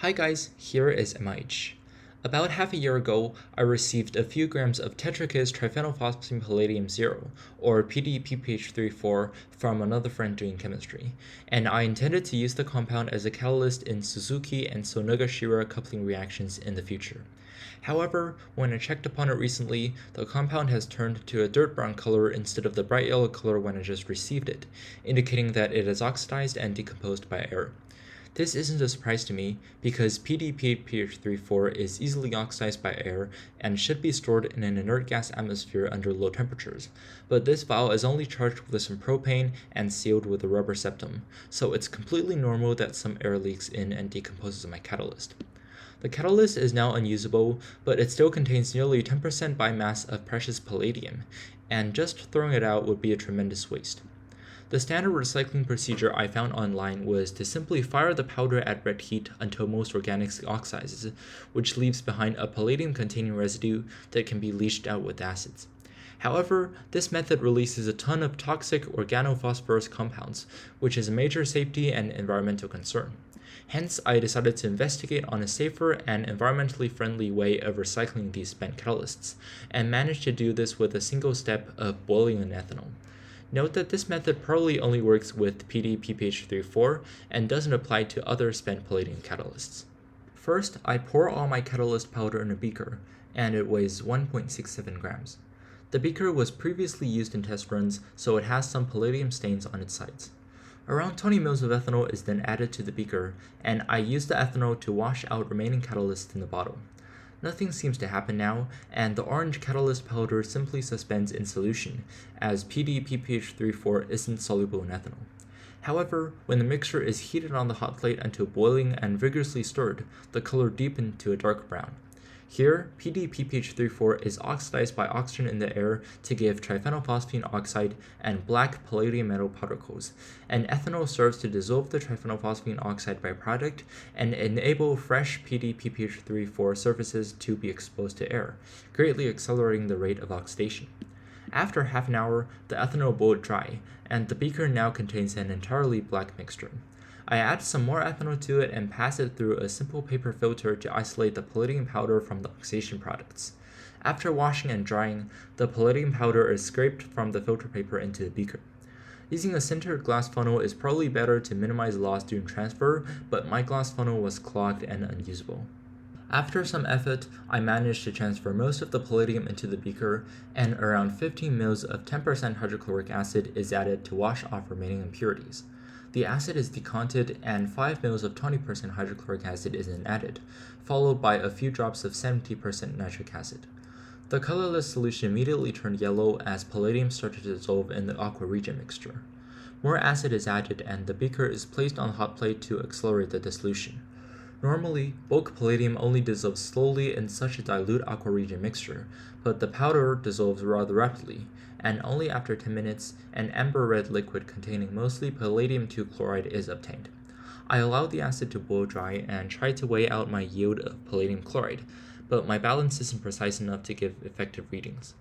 Hi guys, here is MIH. About half a year ago, I received a few grams of tetrakis triphenylphosphine palladium 0, or PPh3 from another friend doing chemistry, and I intended to use the compound as a catalyst in Suzuki and Sonogashira coupling reactions in the future. However, when I checked upon it recently, the compound has turned to a dirt brown color instead of the bright yellow color when I just received it, indicating that it is oxidized and decomposed by air. This isn't a surprise to me, because PPh3 is easily oxidized by air and should be stored in an inert gas atmosphere under low temperatures, but this vial is only charged with some propane and sealed with a rubber septum, so it's completely normal that some air leaks in and decomposes my catalyst. The catalyst is now unusable, but it still contains nearly 10% by mass of precious palladium, and just throwing it out would be a tremendous waste. The standard recycling procedure I found online was to simply fire the powder at red heat until most organics oxidizes, which leaves behind a palladium-containing residue that can be leached out with acids. However, this method releases a ton of toxic organophosphorus compounds, which is a major safety and environmental concern. Hence, I decided to investigate on a safer and environmentally friendly way of recycling these spent catalysts, and managed to do this with a single step of boiling an ethanol. Note that this method probably only works with PPh3 and doesn't apply to other spent palladium catalysts. First, I pour all my catalyst powder in a beaker, and it weighs 1.67 grams. The beaker was previously used in test runs, so it has some palladium stains on its sides. Around 20 ml of ethanol is then added to the beaker, and I use the ethanol to wash out remaining catalyst in the bottle. Nothing seems to happen now, and the orange catalyst powder simply suspends in solution, as PPh3 isn't soluble in ethanol. However, when the mixture is heated on the hot plate until boiling and vigorously stirred, the color deepens to a dark brown. Here, PPh3 is oxidized by oxygen in the air to give triphenylphosphine oxide and black palladium metal particles, and ethanol serves to dissolve the triphenylphosphine oxide byproduct and enable fresh PPh3 surfaces to be exposed to air, greatly accelerating the rate of oxidation. After half an hour, the ethanol boiled dry, and the beaker now contains an entirely black mixture. I add some more ethanol to it and pass it through a simple paper filter to isolate the palladium powder from the oxidation products. After washing and drying, the palladium powder is scraped from the filter paper into the beaker. Using a sintered glass funnel is probably better to minimize loss during transfer, but my glass funnel was clogged and unusable. After some effort, I managed to transfer most of the palladium into the beaker, and around 15 ml of 10% hydrochloric acid is added to wash off remaining impurities. The acid is decanted and 5 ml of 20% hydrochloric acid is then added, followed by a few drops of 70% nitric acid. The colorless solution immediately turned yellow as palladium started to dissolve in the aqua regia mixture. More acid is added and the beaker is placed on a hot plate to accelerate the dissolution. Normally, bulk palladium only dissolves slowly in such a dilute aqua regia mixture, but the powder dissolves rather rapidly, and only after 10 minutes, an amber red liquid containing mostly palladium 2 chloride is obtained. I allowed the acid to boil dry and tried to weigh out my yield of palladium chloride, but my balance isn't precise enough to give effective readings.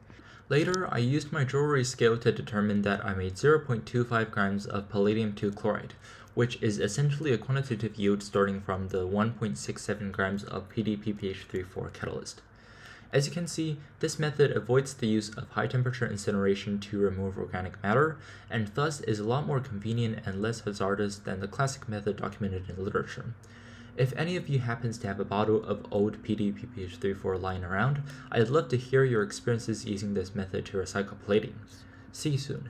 Later, I used my jewelry scale to determine that I made 0.25 grams of palladium 2 chloride, which is essentially a quantitative yield starting from the 1.67 grams of PPh3 catalyst. As you can see, this method avoids the use of high-temperature incineration to remove organic matter, and thus is a lot more convenient and less hazardous than the classic method documented in literature. If any of you happens to have a bottle of old PPh3 lying around, I'd love to hear your experiences using this method to recycle palladium. See you soon.